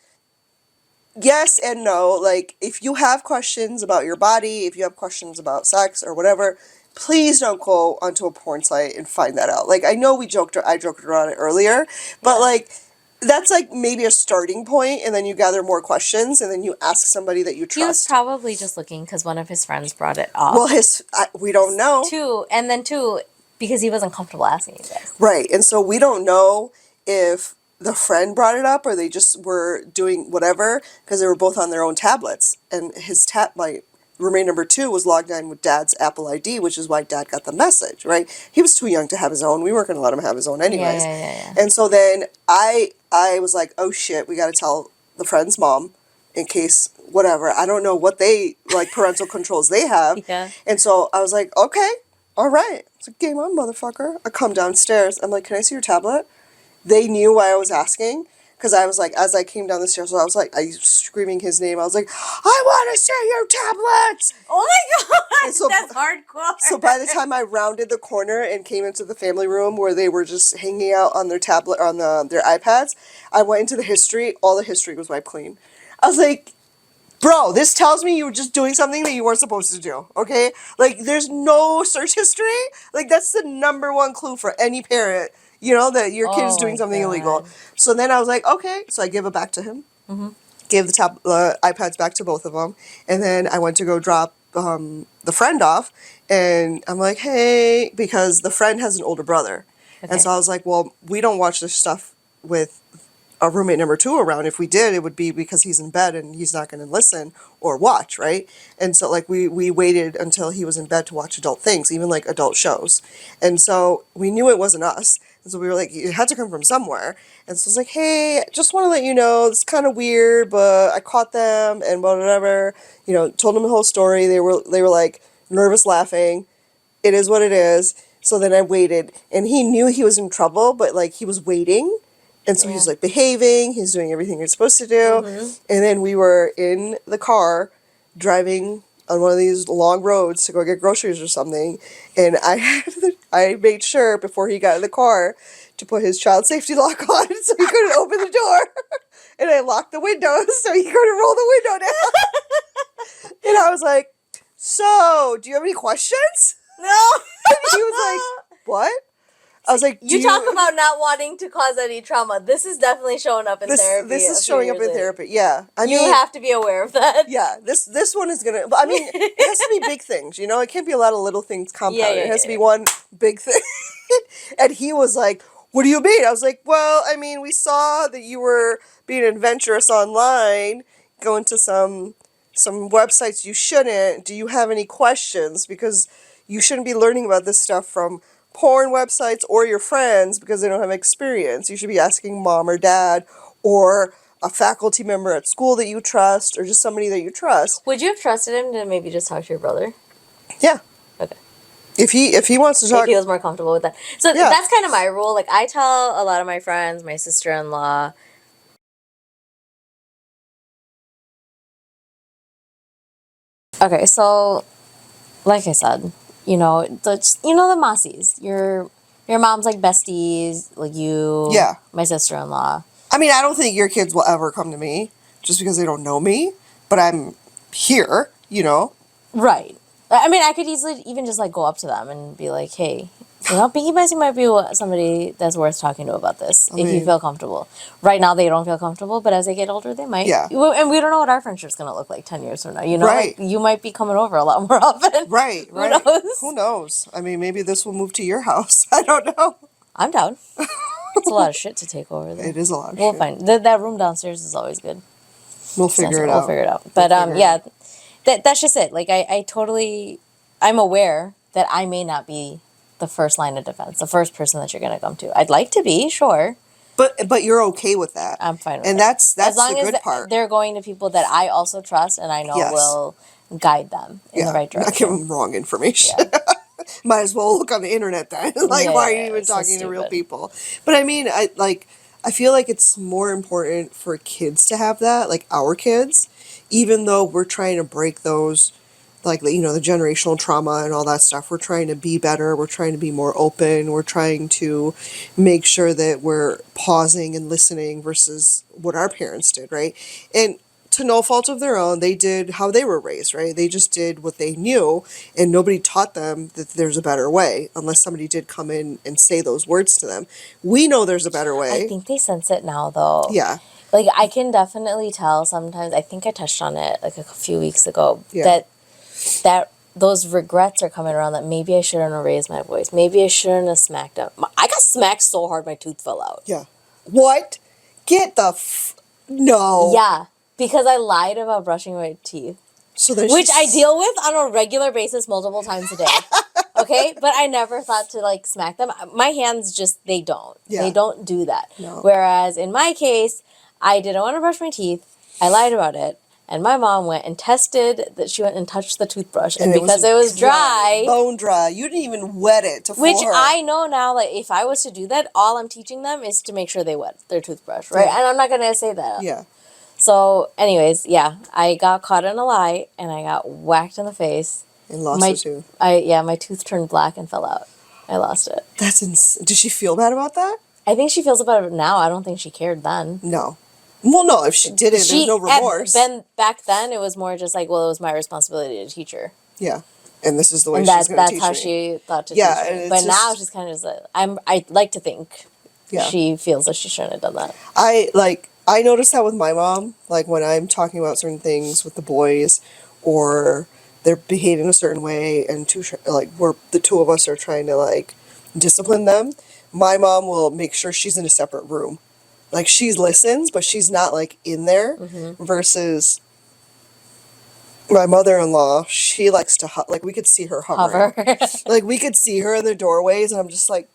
yes and no. Like if you have questions about your body, if you have questions about sex or whatever, please don't go onto a porn site and find that out. Like I know I joked around it earlier, but that's like maybe a starting point, and then you gather more questions, and then you ask somebody that you trust. He was probably just looking because one of his friends brought it up. Well, we don't know. Two, because he wasn't comfortable asking you guys. Right, and so we don't know if the friend brought it up or they just were doing whatever because they were both on their own tablets, and my roommate number 2 was logged in with dad's Apple ID, which is why dad got the message, right? He was too young to have his own. We weren't going to let him have his own anyways. Yeah. And so then I was like, oh shit, we got to tell the friend's mom in case whatever. I don't know what parental controls they have. Yeah. And so I was like, okay. all right. It's like, game on, motherfucker. I come downstairs. I'm like, can I see your tablet? They knew why I was asking. Because I was like, as I came down the stairs, I was like, I was screaming his name. I was like, I want to see your tablets. Oh my god, And so, that's hardcore. so by the time I rounded the corner and came into the family room where they were just hanging out on their tablet, on their iPads, I went into the history. All the history was wiped clean. I was like, bro, this tells me you were just doing something that you weren't supposed to do, okay? Like, there's no search history. Like, that's the number one clue for any parent, you know, that your kid is Oh doing my something illegal. God. So then I was like, okay. So I give it back to him. Gave the iPads back to both of them. And then I went to go drop the friend off. And I'm like, hey, because the friend has an older brother. Okay. And so I was like, well, we don't watch this stuff with a roommate number two around. If we did, it would be because he's in bed and he's not going to listen or watch, right? And so like we waited until he was in bed to watch adult things, even like adult shows. And so we knew it wasn't us. And so we were like, it had to come from somewhere. And so I was like, hey, just want to let you know, it's kind of weird, but I caught them and whatever. You know, told them the whole story. They were like nervous laughing. It is what it is. So then I waited, and he knew he was in trouble, but like he was waiting. And so he was like behaving, he's doing everything you're supposed to do. And then we were in the car driving on one of these long roads to go get groceries or something. And I made sure before he got in the car to put his child safety lock on so he couldn't open the door. And I locked the windows so he couldn't roll the window down. And I was like, so, do you have any questions? No. And he was like, what? I was like, You talk about not wanting to cause any trauma. This is definitely showing up in therapy. This is showing up in therapy. Yeah, I You mean, have to be aware of that. yeah. This one is gonna. I mean, it has to be big things. You know, it can't be a lot of little things compounded. Yeah, It has to be one big thing. And he was like, "What do you mean?" I was like, "Well, I mean, we saw that you were being adventurous online, going to some websites you shouldn't. Do you have any questions? Because you shouldn't be learning about this stuff from porn websites or your friends because they don't have experience. You should be asking mom or dad or a faculty member at school that you trust or just somebody that you trust." Would you have trusted him to maybe just talk to your brother? Yeah. Okay. If he wants to talk, If he was more comfortable with that. So Yeah. that's kind of my rule. Like, I tell a lot of my friends, my sister-in-law. Okay, so like I said, you know, the Mossies. Your mom's like besties, like you. Yeah. My sister-in-law. I mean, I don't think your kids will ever come to me just because they don't know me, but I'm here, you know. Right. I mean, I could easily even just like go up to them and be like, "Hey, you know, Pinky Bessie might be somebody that's worth talking to about this if you mean- feel comfortable." Right now, they don't feel comfortable, but as they get older, they might. Yeah. And we don't know what our friendship's gonna look like 10 years from now. You know, Right. like, you might be coming over a lot more often. Right. Who knows? Who knows? I mean, maybe this will move to your house. I don't know. I'm down. It's a lot of shit to take over there. It is a lot of We'll shit. find that room downstairs is always good. We'll figure it We'll out. figure it out. But figure it yeah, that's just it. Like I totally, I'm aware that I may not be the first line of defense, the first person that you're gonna come to. I'd like to be, sure. But you're okay with that. I'm fine with and it. that's As long the as good part. they're going to people that I also trust and I know Yes. will guide them in the right Not give direction. them wrong information. Might as well look on the internet then. Like, why are you even Yeah, so talking to real stupid. people? But I mean, I feel like it's more important for kids to have that, like our kids, even though we're trying to break those, like, you know, the generational trauma and all that stuff. We're trying to be better. We're trying to be more open. We're trying to make sure that we're pausing and listening versus what our parents did, right? And to no fault of their own, they did how they were raised, right? They just did what they knew, and nobody taught them that there's a better way, unless somebody did come in and say those words to them. We know there's a better way. I think they sense it now, though. Yeah. Like, I can definitely tell sometimes, I think I touched on it like a few weeks ago, Yeah. that those regrets are coming around, that maybe I shouldn't have raised my voice. Maybe I shouldn't have smacked him. I got smacked so hard my tooth fell out. Yeah. What? Get the no. Yeah, because I lied about brushing my teeth. So there's Which I deal with on a regular basis multiple times a day. Okay? But I never thought to like smack them. My hands just, they don't. Yeah. They don't do that. No. Whereas in my case, I didn't want to brush my teeth. I lied about it. And my mom went and tested that. She went and touched the toothbrush, and because it was dry, bone dry, you didn't even wet it to which fool her. I know now, like if I was to do that, all I'm teaching them is to make sure they wet their toothbrush, right? And I'm not gonna say that. Yeah. So, anyways, yeah, I got caught in a lie, and I got whacked in the face. And lost a tooth. My tooth turned black and fell out. I lost it. That's Did she feel bad about that? I think she feels about it now. I don't think she cared then. No. Well, no, if she did it, there's no remorse. Back then, it was more just like, well, it was my responsibility to teach her. Yeah. And this is the way she's going to teach me. That's how she thought to teach me. But now she's kind of just like, I like to think she feels that she shouldn't have done that. I noticed that with my mom, like when I'm talking about certain things with the boys or they're behaving a certain way and the two of us are trying to like discipline them, my mom will make sure she's in a separate room. Like she listens, but she's not like in there versus my mother-in-law, she likes to like we could see her hovering. Like we could see her in the doorways and I'm just like,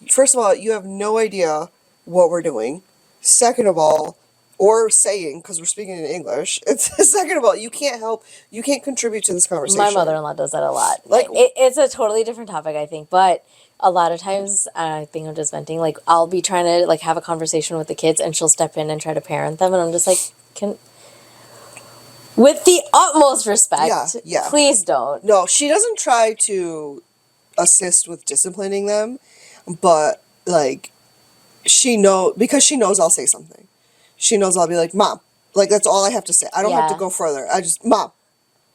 first of all, you have no idea what we're doing. Second of all, or saying, because we're speaking in English, second of all, you can't contribute to this conversation. My mother-in-law does that a lot. Like it's a totally different topic, I think, but a lot of times, I think I'm just venting, like I'll be trying to like have a conversation with the kids and she'll step in and try to parent them and I'm just like, with the utmost respect, please don't. No, she doesn't try to assist with disciplining them, but like because she knows I'll say something. She knows I'll be like, Mom. Like, that's all I have to say. I don't have to go further. I just, Mom.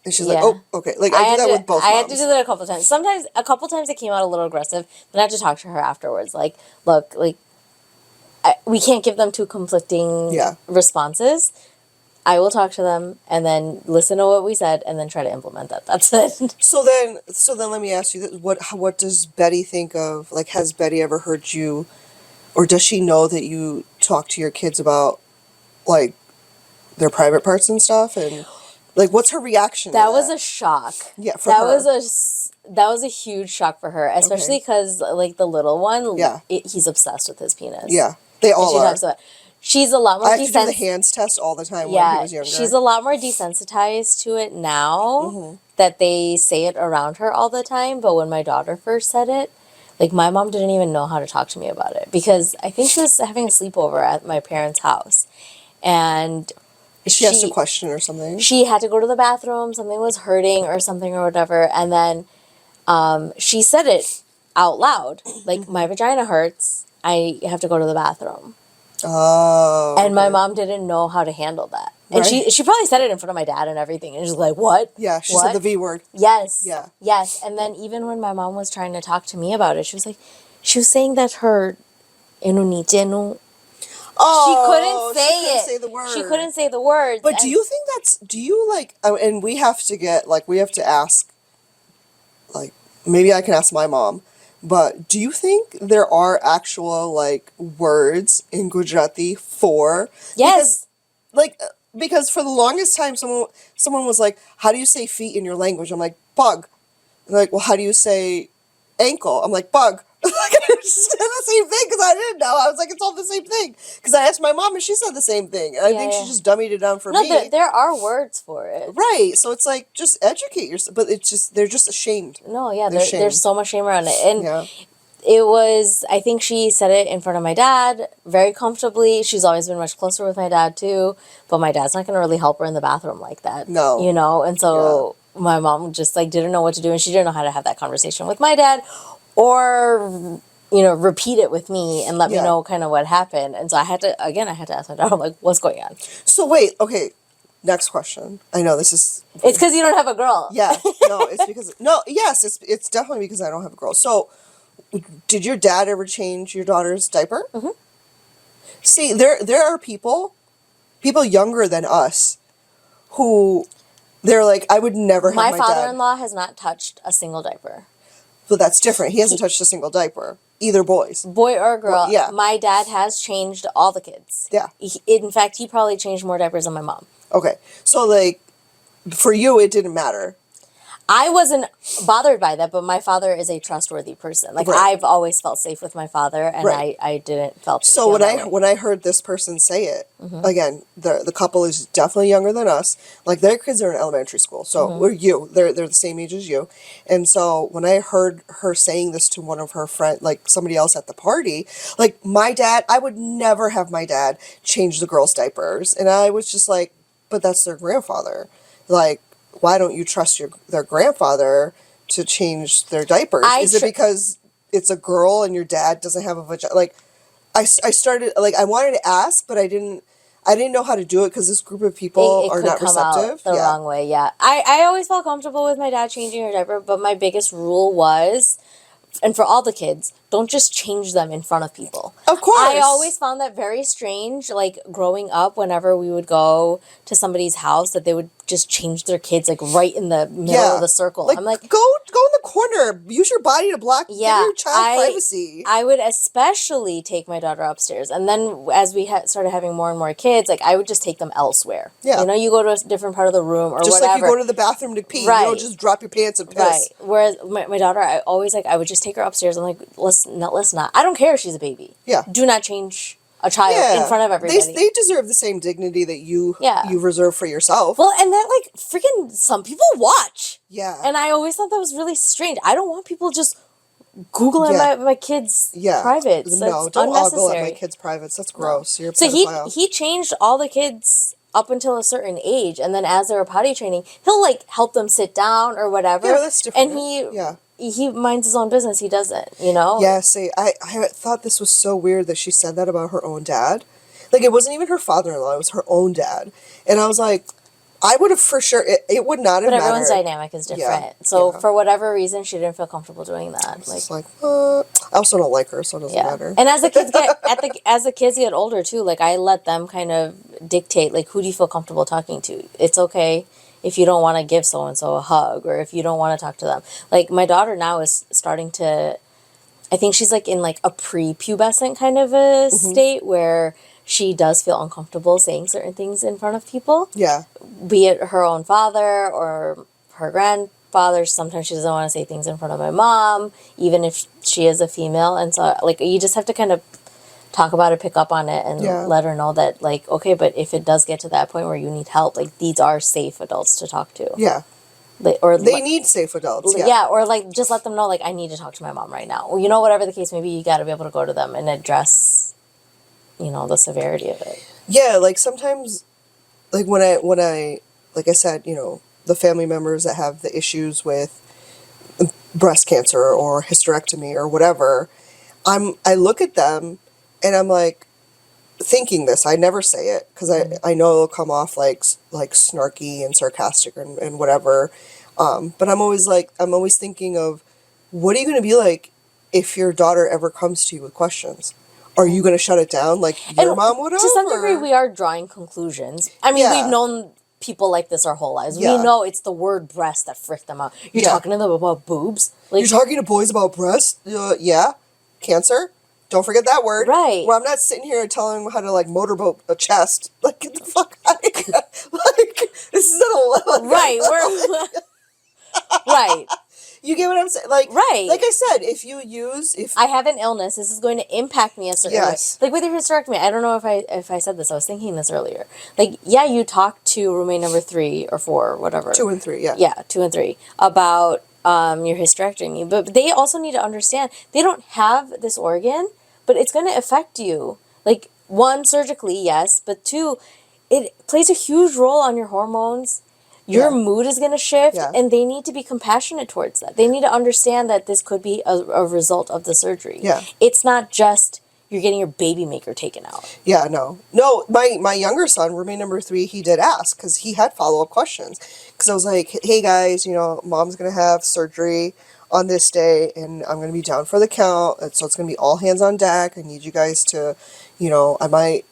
And she's like, oh, okay. Like, I do that with both moms. I had to do that a couple times. A couple times it came out a little aggressive. Then I had to talk to her afterwards. Like, look, like, we can't give them two conflicting responses. I will talk to them and then listen to what we said and then try to implement that. That's it. So then let me ask you this. What does Betty think of, like, has Betty ever heard you, or does she know that you talk to your kids about, like, their private parts and stuff? And, like, what's her reaction to that? That was a shock. Yeah, for her. That was a huge shock for her, especially because, like, the little one, he's obsessed with his penis. Yeah, they all are. Talks about she's a lot more I have to do the hands test all the time when he was younger. She's a lot more desensitized to it now that they say it around her all the time. But when my daughter first said it, like my mom didn't even know how to talk to me about it because I think she was having a sleepover at my parents' house. And she asked a question or something. She had to go to the bathroom. Something was hurting or something or whatever. And then she said it out loud. Like, my vagina hurts. I have to go to the bathroom. Oh. And my mom didn't know how to handle that. And she probably said it in front of my dad and everything. And she's like, what? Yeah, she said the V word. Yes. Yeah. Yes. And then even when my mom was trying to talk to me about it, she was saying that her inunitenu. She couldn't say the word. She couldn't say the words. But do you think and we have to ask, like, maybe I can ask my mom, but do you think there are actual, like, words in Gujarati for? Yes. Because for the longest time, someone was like, how do you say feet in your language? I'm like, pug. And they're like, well, how do you say ankle? I'm like, bug. Like, I just said the same thing because I didn't know. I was like, it's all the same thing. Because I asked my mom and she said the same thing. And I think she just dummied it down for me. No, there are words for it. Right. So it's like, just educate yourself. But it's just, they're just ashamed. No, yeah, there's so much shame around it. And it was, I think she said it in front of my dad very comfortably. She's always been much closer with my dad too. But my dad's not going to really help her in the bathroom like that. No. You know? And so my mom just like didn't know what to do. And she didn't know how to have that conversation with my dad. Or, you know, repeat it with me and let me know kind of what happened. And so I had to ask my dad, I'm like, what's going on? So wait, okay, next question. I know this is... It's because you don't have a girl. Yeah, no, it's because... No, yes, it's definitely because I don't have a girl. So, did your dad ever change your daughter's diaper? Mm-hmm. See, there are people younger than us, who, they're like, I would never have my father-in-law has not touched a single diaper. But that's different. He hasn't touched a single diaper. Either boys. Boy or girl. Well, yeah. My dad has changed all the kids. Yeah. In fact, he probably changed more diapers than my mom. Okay. So, like, for you, it didn't matter. I wasn't bothered by that, but my father is a trustworthy person. Like, Right. I've always felt safe with my father, and Right. I didn't feel So that way. when I heard this person say it, again, the couple is definitely younger than us. Like their kids are in elementary school, so or they're the same age as you. And so when I heard her saying this to one of her friend, like somebody else at the party, like my dad, I would never have my dad change the girls' diapers, and I was just like, but that's their grandfather. Like, why don't you trust their grandfather to change their diapers? Is it because it's a girl and your dad doesn't have a vagina? Like, I started, like, I wanted to ask, but I didn't know how to do it because this group of people It are could not come receptive. out the wrong way, yeah. I always felt comfortable with my dad changing her diaper, but my biggest rule was, and for all the kids, don't just change them in front of people. Of course. I always found that very strange, like growing up, whenever we would go to somebody's house, that they would just change their kids like right in the middle of the circle. Like, I'm like, go in the corner. Use your body to block. yeah, Give your child privacy. I would especially take my daughter upstairs, and then as we started having more and more kids, like I would just take them elsewhere. Yeah. You know, you go to a different part of the room or Just whatever. like you go to the bathroom to pee. Right. You don't just drop your pants and piss. Right. Whereas my daughter, I always I would just take her upstairs. I'm like, let's not. I don't care if she's a baby. Yeah. Do not change a child in front of everybody. They deserve the same dignity that you reserve for yourself. Well, and that like freaking some people watch. Yeah. And I always thought that was really strange. I don't want people just Googling my kids' privates. No, That's don't unnecessary. ogle at my kids' privates. That's gross. You're a So pedophile. he changed all the kids up until a certain age, and then as they were potty training, he'll like help them sit down or whatever. Yeah, that's different. And he minds his own business. He doesn't, you know? Yeah, see, I thought this was so weird that she said that about her own dad. Like, it wasn't even her father-in-law, it was her own dad. And I was like, I would have for sure, it would not have mattered. But everyone's dynamic is different. So for whatever reason, she didn't feel comfortable doing that. Like, I also don't like her, so it doesn't matter. And as the kids as the kids get older too, like I let them kind of dictate, like, who do you feel comfortable talking to? It's okay if you don't want to give so-and-so a hug, or if you don't want to talk to them. Like, my daughter now is starting to, I think she's like in like a pre-pubescent kind of a state where she does feel uncomfortable saying certain things in front of people. Yeah. Be it her own father or her grandfather. Sometimes she doesn't want to say things in front of my mom, even if she is a female. And so, like, you just have to kind of talk about it, pick up on it, and let her know that, like, okay, but if it does get to that point where you need help, like, these are safe adults to talk to. Yeah. They need safe adults. Yeah, or, like, just let them know, like, I need to talk to my mom right now. Or, you know, whatever the case may be, you got to be able to go to them and address, you know, the severity of it. Yeah, like, sometimes, like, when I, like I said, you know, the family members that have the issues with breast cancer or hysterectomy or whatever, I look at them and I'm like, thinking this, I never say it because I know it'll come off like snarky and sarcastic and whatever, but I'm always thinking of, what are you going to be like if your daughter ever comes to you with questions? Are you going to shut it down like your mom would have? To some degree, we are drawing conclusions. I mean, we've known people like this our whole lives. We know it's the word breast that freaked them out. You're talking to them about boobs? Like, you're talking to boys about breast? Yeah. Cancer? Don't forget that word. Right. Well, I'm not sitting here telling them how to, like, motorboat a chest. Like, get the fuck out of here. Like, this is at 11. Right. We're... right. You get what I'm saying? Like, right. Like I said, if I have an illness, this is going to impact me a certain way. Like with your hysterectomy, I don't know if I said this. I was thinking this earlier. Like, yeah, you talk to roommate number 3 or 4 or whatever. 2 and 3, yeah. Yeah, 2 and 3 about your hysterectomy. But they also need to understand they don't have this organ, but it's going to affect you. Like, 1, surgically, yes, but 2, it plays a huge role on your hormones. Your mood is going to shift, and they need to be compassionate towards that. They need to understand that this could be a result of the surgery. Yeah. It's not just you're getting your baby maker taken out. Yeah, no. My younger son, roommate number 3, he did ask because he had follow-up questions. Because I was like, hey guys, you know, mom's going to have surgery on this day, and I'm going to be down for the count, and so it's going to be all hands on deck. I need you guys to, you know, I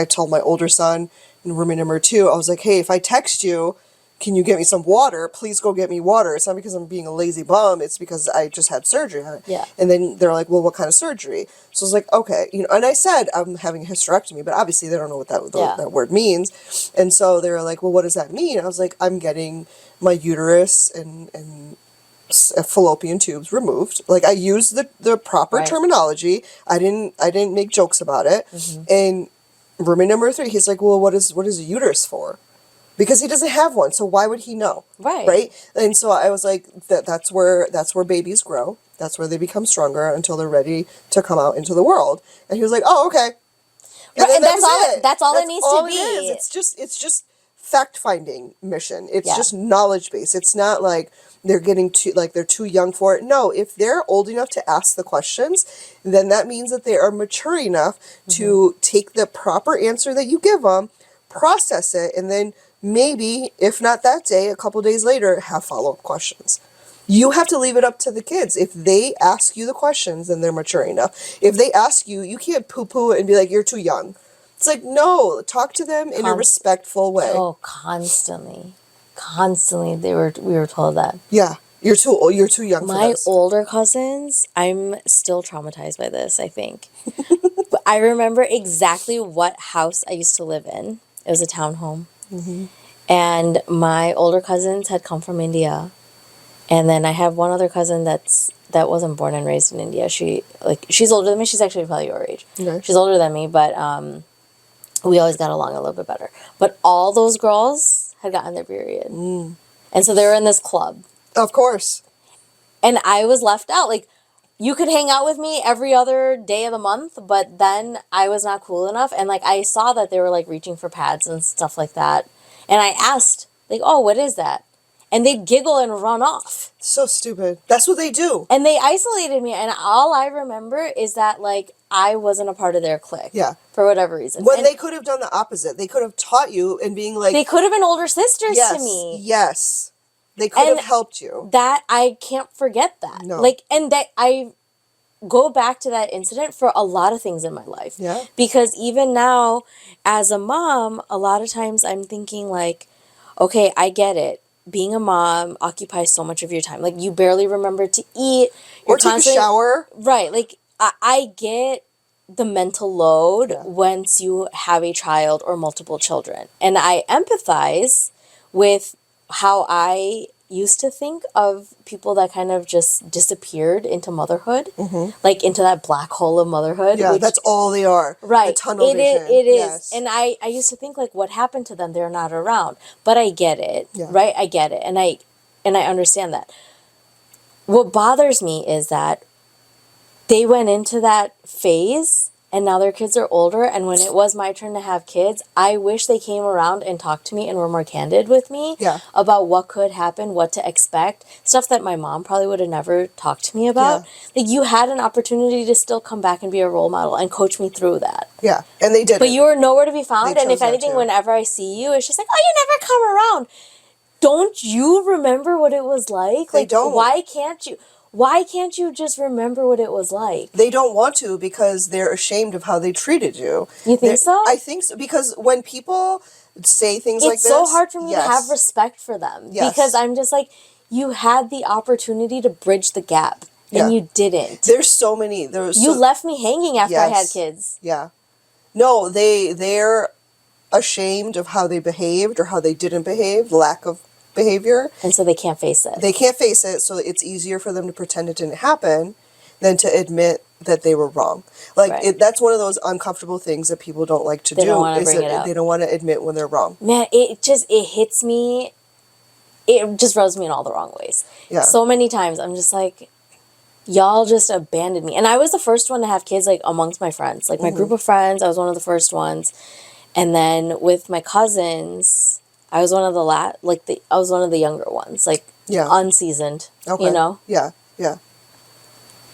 told my older son, and roommate number 2, I was like, hey, if I text you, can you get me some water? Please go get me water. It's not because I'm being a lazy bum. It's because I just had surgery. Yeah. And then they're like, well, what kind of surgery? So I was like, okay, and I said I'm having a hysterectomy, but obviously they don't know what that word means. And so they were like, well, what does that mean? I was like, I'm getting my uterus and fallopian tubes removed. Like, I used the proper terminology. I didn't make jokes about it. And roommate number 3, he's like, well, what is a uterus for? Because he doesn't have one, so why would he know? Right? And so I was like, that's where babies grow. That's where they become stronger until they're ready to come out into the world. And he was like, oh, okay. And that's all it needs to be. It's just fact-finding mission. It's just knowledge-based. It's not like they're they're too young for it. No, if they're old enough to ask the questions, then that means that they are mature enough to take the proper answer that you give them, process it, and then maybe, if not that day, a couple days later, have follow-up questions. You have to leave it up to the kids. If they ask you the questions, then they're mature enough. If they ask you, you can't poo-poo it and be like, you're too young. It's like, no, talk to them in a respectful way. Oh, constantly. Constantly we were told that. Yeah. You're too old, you're too young for this. My older cousins, I'm still traumatized by this, I think. But I remember exactly what house I used to live in. It was a townhome. And my older cousins had come from India. And then I have one other cousin that wasn't born and raised in India. She's older than me. She's actually probably your age. Okay. She's older than me, but we always got along a little bit better. But all those girls had gotten their period. And so they were in this club. Of course. And I was left out. Like, you could hang out with me every other day of the month, but then I was not cool enough. And, like, I saw that they were, like, reaching for pads and stuff like that. And I asked, like, oh, what is that? And they'd giggle and run off. So stupid. That's what they do. And they isolated me. And all I remember is that, like, I wasn't a part of their clique. Yeah. For whatever reason. When they could have done the opposite. They could have taught you and being like... They could have been older sisters to me. Yes. They could have helped you. That, I can't forget that. No. Like, and that I go back to that incident for a lot of things in my life. Yeah. Because even now, as a mom, a lot of times I'm thinking, like, okay, I get it. Being a mom occupies so much of your time. Like, you barely remember to eat. Or take a shower. Right. Like, I get the mental load once you have a child or multiple children. And I empathize with how I used to think of people that kind of just disappeared into motherhood. Like, into that black hole of motherhood. Yeah, that's all they are. Right. The tunnel vision. It is. Yes. And I used to think, like, what happened to them? They're not around. But I get it. Yeah. Right? I get it. And I understand that. What bothers me is that they went into that phase and now their kids are older. And when it was my turn to have kids, I wish they came around and talked to me and were more candid with me about what could happen, what to expect, stuff that my mom probably would have never talked to me about. Like, you had an opportunity to still come back and be a role model and coach me through that. Yeah, and they did. But you were nowhere to be found. They And if chose not anything, to. whenever I see you, it's just like, oh, you never come around. Don't you remember what it was like? They don't. Why can't you just remember what it was like? They don't want to because they're ashamed of how they treated you. You think so? I think so, because when people say things like this... It's so hard for me to have respect for them. Yes. Because I'm just like, you had the opportunity to bridge the gap. And you didn't. There's so many... You left me hanging after I had kids. Yeah. No, they're ashamed of how they behaved or how they didn't behave, lack of behavior. And so they can't face it. They can't face it, so it's easier for them to pretend it didn't happen than to admit that they were wrong. Like, that's one of those uncomfortable things that people don't like to do. They don't want to bring it up. They don't want to admit when they're wrong. Man, it hits me. It just rubs me in all the wrong ways. Yeah. So many times I'm just like, y'all just abandoned me. And I was the first one to have kids, like, amongst my friends. Like, my group of friends, I was one of the first ones. And then with my cousins... I was one of the younger ones, like, unseasoned, you know? Yeah.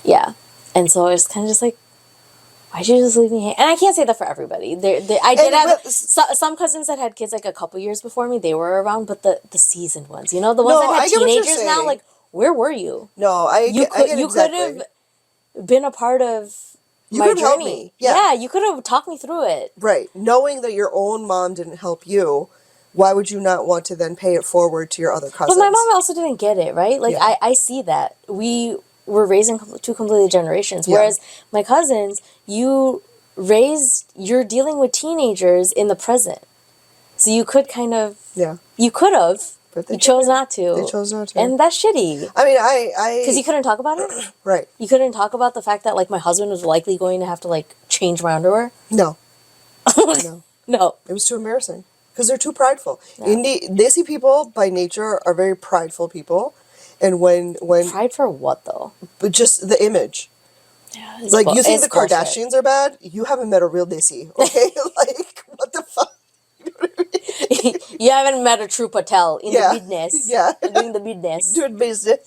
Yeah. And so it's kind of just like, why'd you just leave me hang? And I can't say that for everybody. I did have some cousins that had kids, like, a couple years before me. They were around, but the seasoned ones, you know? The ones that had teenagers now, like, where were you? No, you could have been a part of my journey. Help me. Yeah, you could have talked me through it. Right. Knowing that your own mom didn't help you why would you not want to then pay it forward to your other But cousins? my mom also didn't get it, right? Like, Yeah. I see that. We were raising two completely generations. Yeah. Whereas my cousins, you're dealing with teenagers in the present. So you could kind of, Yeah. you could have, But they you chose didn't. not to. They chose not to. And that's shitty. I mean, Because you couldn't talk about it? Right. You couldn't talk about the fact that, like, my husband was likely going to have to, like, change my underwear? No. No. No. It was too embarrassing. Because they're too prideful. Desi people, by nature, are very prideful people. And when Pride for what, though? but just the image. Yeah, it's Like, you think it's the Kardashians are bad? You haven't met a real Desi, okay? Like, what the fuck? You haven't met a true Patel in Yeah. the business. Yeah. Doing the business. Doing business.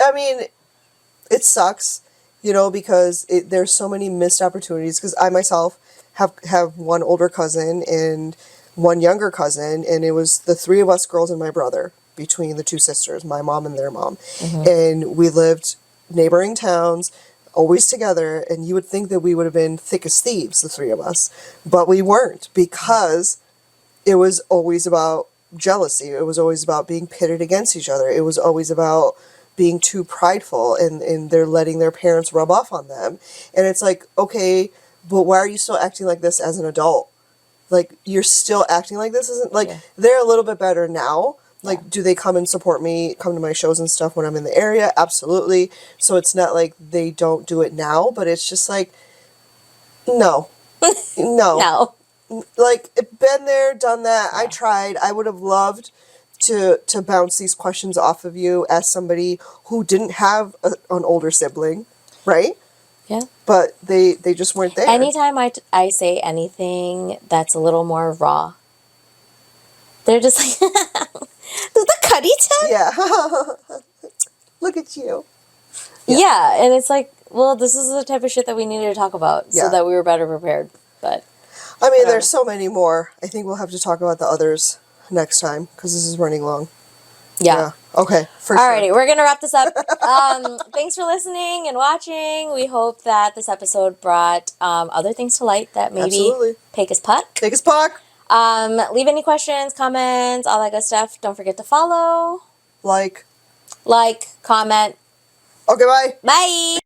I mean, it sucks, because there's so many missed opportunities. Because I myself have one older cousin and one younger cousin, and it was the three of us girls and my brother between the two sisters, my mom and their mom. And we lived neighboring towns, always together, and you would think that we would have been thick as thieves, the three of us. But we weren't, because it was always about jealousy. It was always about being pitted against each other. It was always about being too prideful, and they're letting their parents rub off on them. And it's like, okay, but why are you still acting like this as an adult? Like, you're still acting like this isn't, like, they're a little bit better now. Like, do they come and support me, come to my shows and stuff when I'm in the area? Absolutely. So it's not like they don't do it now, but it's just like, no. No. No. Like, been there, done that. I tried. I would have loved to bounce these questions off of you as somebody who didn't have an older sibling, right? Yeah. But they just weren't there. Anytime I say anything that's a little more raw, they're just like, the Carita? Yeah. Look at you. Yeah, and it's like, well, this is the type of shit that we needed to talk about so Yeah. that we were better prepared. But I mean, there's so many more. I think we'll have to talk about the others next time, because this is running long. yeah. Okay. For Alrighty, sure. we're gonna wrap this up. Thanks for listening and watching. We hope that this episode brought other things to light that maybe Absolutely. PakeAsPuck. PakeAsPuck. Leave any questions, comments, all that good stuff. Don't forget to follow, Like, comment. okay, bye. Bye.